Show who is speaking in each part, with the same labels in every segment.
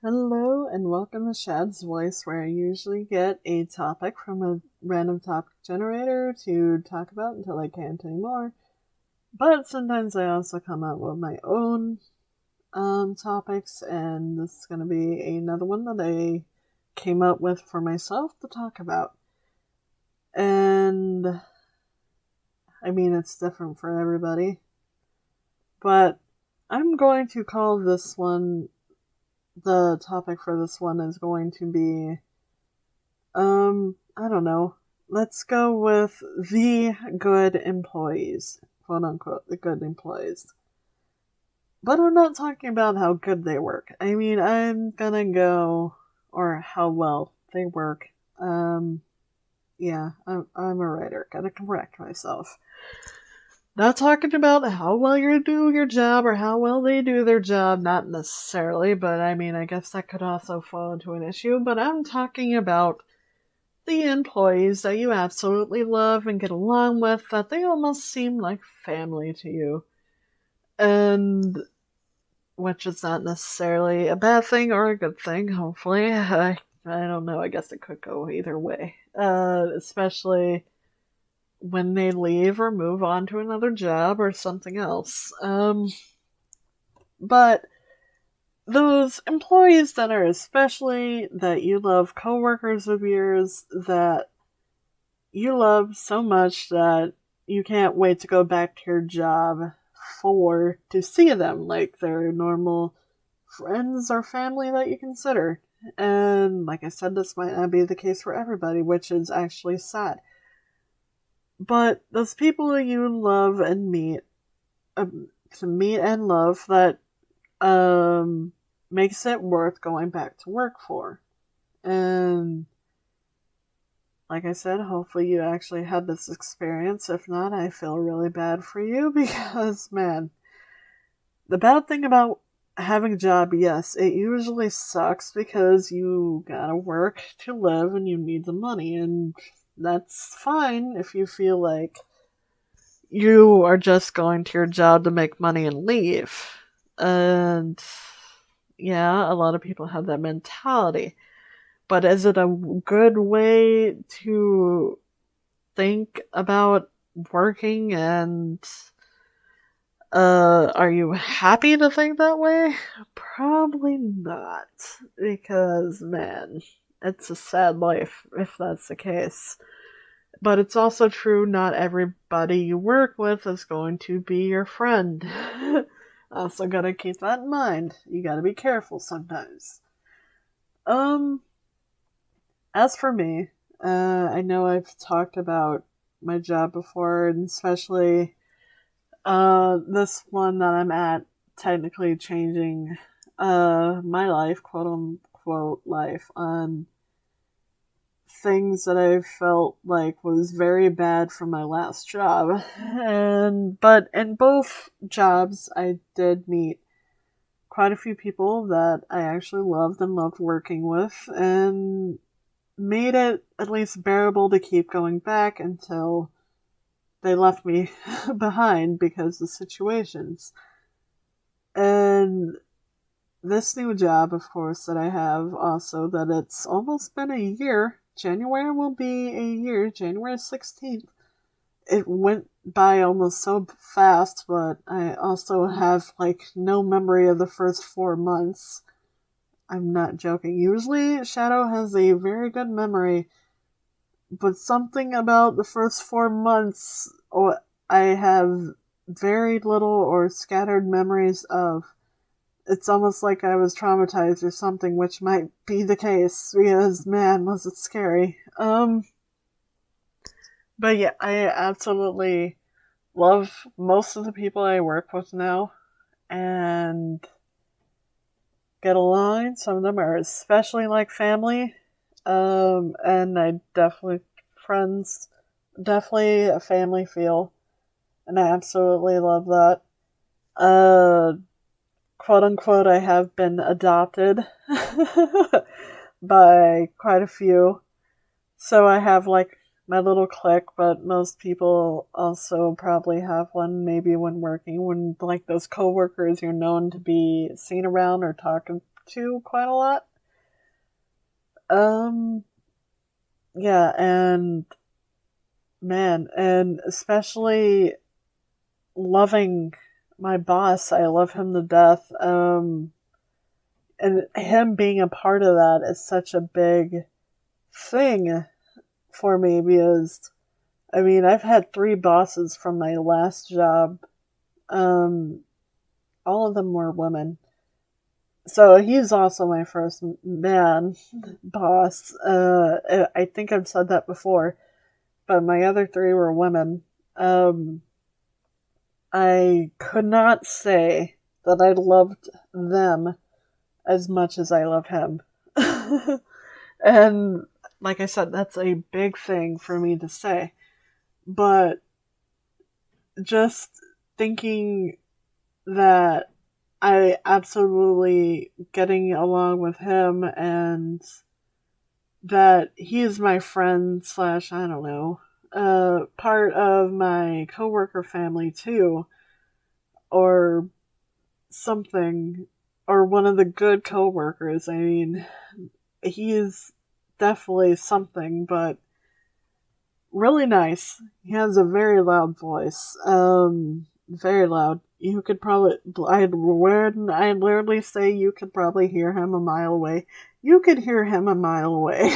Speaker 1: Hello and welcome to Shad's Voice, where I usually get a topic from a random topic generator to talk about until I can't anymore. But sometimes I also come up with my own topics, and this is going to be another one that I came up with for myself to talk about. And I mean, it's different for everybody, but I'm going to call this one, the topic for this one is going to be, I don't know. Let's go with the good employees, quote unquote, the good employees. But I'm not talking about how good they work. I mean, I'm gonna go, or how well they work. Yeah, I'm a writer. Gotta correct myself. Not talking about how well you do your job or how well they do their job, not necessarily, but I mean, I guess that could also fall into an issue. But I'm talking about the employees that you absolutely love and get along with, that they almost seem like family to you. And which is not necessarily a bad thing or a good thing, hopefully. I don't know, I guess it could go either way. Especially when they leave or move on to another job or something else. But those employees that are especially that you love, coworkers of yours that you love so much that you can't wait to go back to your job for to see them, like they're normal friends or family that you consider. And like I said, this might not be the case for everybody, which is actually sad. But those people you love and meet, to meet and love, that makes it worth going back to work for. And like I said, hopefully you actually had this experience. If not, I feel really bad for you because, man, the bad thing about having a job, yes, it usually sucks because you gotta work to live and you need the money, and that's fine if you feel like you are just going to your job to make money and leave. And yeah, a lot of people have that mentality. But is it a good way to think about working, and are you happy to think that way? Probably not, because man, it's a sad life if that's the case. But it's also true not everybody you work with is going to be your friend. Also gotta keep that in mind. You gotta be careful sometimes. Um, as for me, I know I've talked about my job before, and especially this one that I'm at, technically changing my life, quote unquote life, on things that I felt like was very bad from my last job. And but in both jobs I did meet quite a few people that I actually loved and loved working with, and made it at least bearable to keep going back until they left me behind because of situations. And this new job, of course, that I have also, that it's almost been a year. January will be a year, January 16th. It went by almost so fast, but I also have, like, no memory of the first 4 months. I'm not joking. Usually, Shadow has a very good memory, but something about the first 4 months, I have very little or scattered memories of. It's almost like I was traumatized or something, which might be the case, because, man, was it scary. But yeah, I absolutely love most of the people I work with now, and get along. Some of them are especially like family, and I definitely, friends, definitely a family feel, and I absolutely love that. Quote unquote, I have been adopted by quite a few. So I have like my little clique, but most people also probably have one maybe when working, when like those coworkers you're known to be seen around or talking to quite a lot. Um, yeah, and man, and especially loving my boss. I love him to death. And him being a part of that is such a big thing for me because, I mean, I've had 3 bosses from my last job. Um, all of them were women. So he's also my first man boss. I think I've said that before, but my other 3 were women. I could not say that I loved them as much as I love him. And like I said, that's a big thing for me to say. But just thinking that I absolutely getting along with him and that he is my friend slash, I don't know, part of my coworker family too, or something, or one of the good coworkers. I mean, he is definitely something, but really nice. He has a very loud voice. Very loud. You could probably, I'd literally say you could probably hear him a mile away. You could hear him a mile away.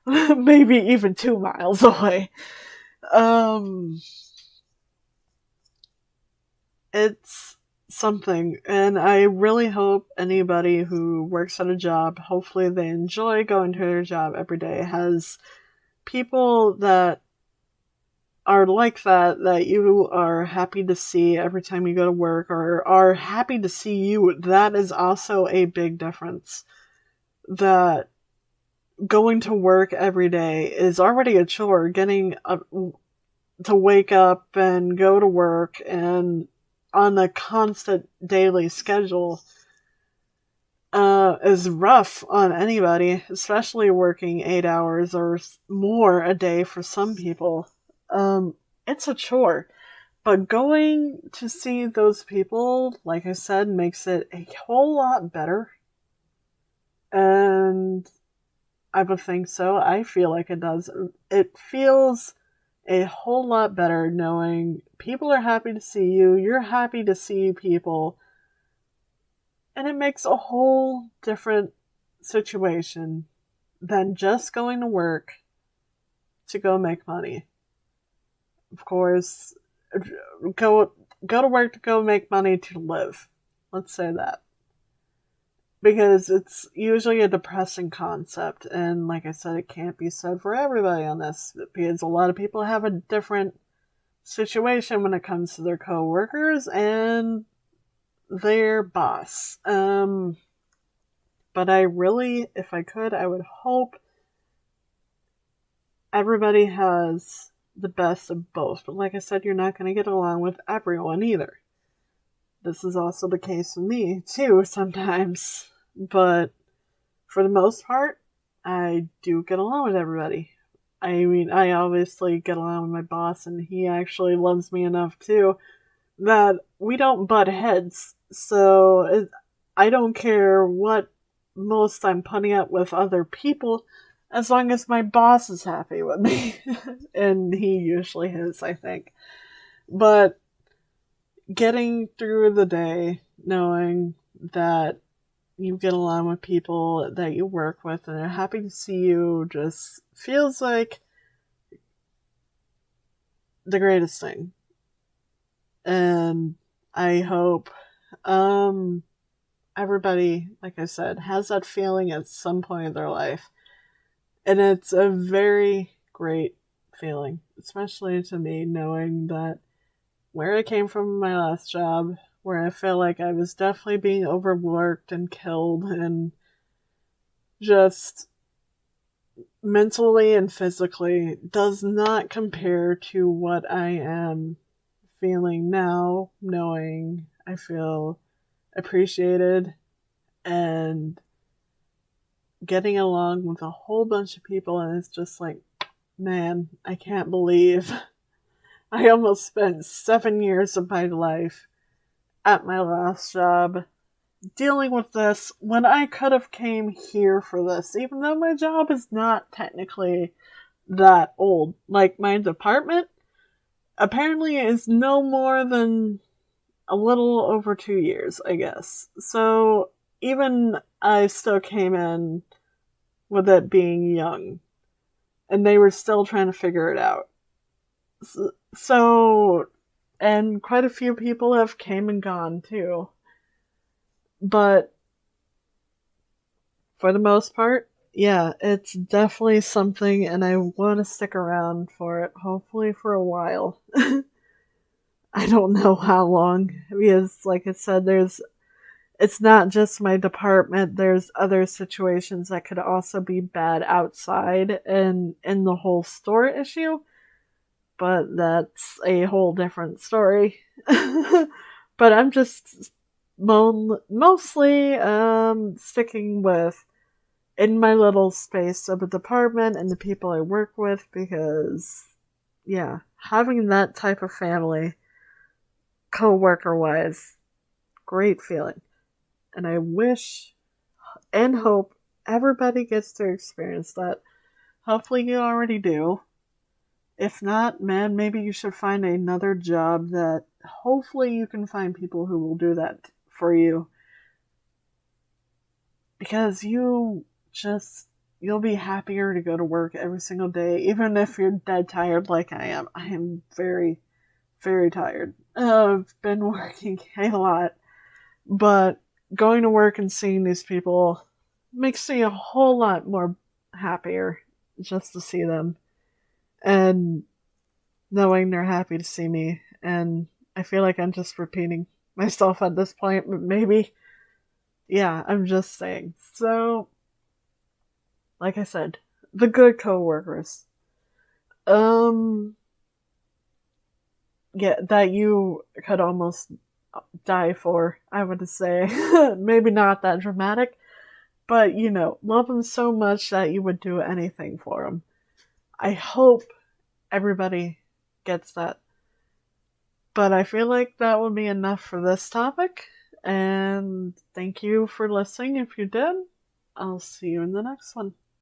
Speaker 1: Maybe even 2 miles away. It's something, and I really hope anybody who works at a job, hopefully they enjoy going to their job every day, has people that are like that you are happy to see every time you go to work, or are happy to see you. That is also a big difference. That going to work every day is already a chore. Getting to wake up and go to work and on a constant daily schedule is rough on anybody, especially working 8 hours or more a day for some people. It's a chore. But going to see those people, like I said, makes it a whole lot better. And I would think so. I feel like it does. It feels a whole lot better knowing people are happy to see you, you're happy to see people, and it makes a whole different situation than just going to work to go make money. Of course, go to work to go make money to live. Let's say that. Because it's usually a depressing concept, and like I said, it can't be said for everybody on this, because a lot of people have a different situation when it comes to their coworkers and their boss. But I really, if I could, I would hope everybody has the best of both. But like I said, you're not going to get along with everyone either. This is also the case with me, too, sometimes. But for the most part, I do get along with everybody. I mean, I obviously get along with my boss, and he actually loves me enough, too, that we don't butt heads. So I don't care what most I'm putting up with other people, as long as my boss is happy with me. And he usually is, I think. But getting through the day knowing that you get along with people that you work with and they're happy to see you just feels like the greatest thing. And I hope everybody, like I said, has that feeling at some point in their life. And it's a very great feeling, especially to me, knowing that where I came from in my last job, where I feel like I was definitely being overworked and killed and just mentally and physically, does not compare to what I am feeling now, knowing I feel appreciated and getting along with a whole bunch of people, and it's just like, man, I can't believe I almost spent 7 years of my life at my last job, dealing with this when I could have came here for this, even though my job is not technically that old. Like, my department apparently is no more than a little over 2 years, I guess. So even I still came in with it being young, and they were still trying to figure it out. So, and quite a few people have came and gone too. But for the most part, yeah, it's definitely something, and I want to stick around for it, hopefully for a while. I don't know how long, because, like I said, it's not just my department, there's other situations that could also be bad outside and in the whole store issue, but that's a whole different story. But I'm just mostly sticking with in my little space of a department and the people I work with, because, yeah, having that type of family, co-worker wise, great feeling. And I wish and hope everybody gets to experience that. Hopefully you already do. If not, man, maybe you should find another job that hopefully you can find people who will do that for you. Because you'll be happier to go to work every single day, even if you're dead tired like I am. I am very, very tired. I've been working a lot, but going to work and seeing these people makes me a whole lot more happier just to see them and knowing they're happy to see me. And I feel like I'm just repeating myself at this point, but maybe, yeah, I'm just saying. So, like I said, the good coworkers. Um, yeah, that you could almost die for, I would say. Maybe not that dramatic, but love them so much that you would do anything for them. I hope everybody gets that. But I feel like that will be enough for this topic. And thank you for listening. If you did, I'll see you in the next one.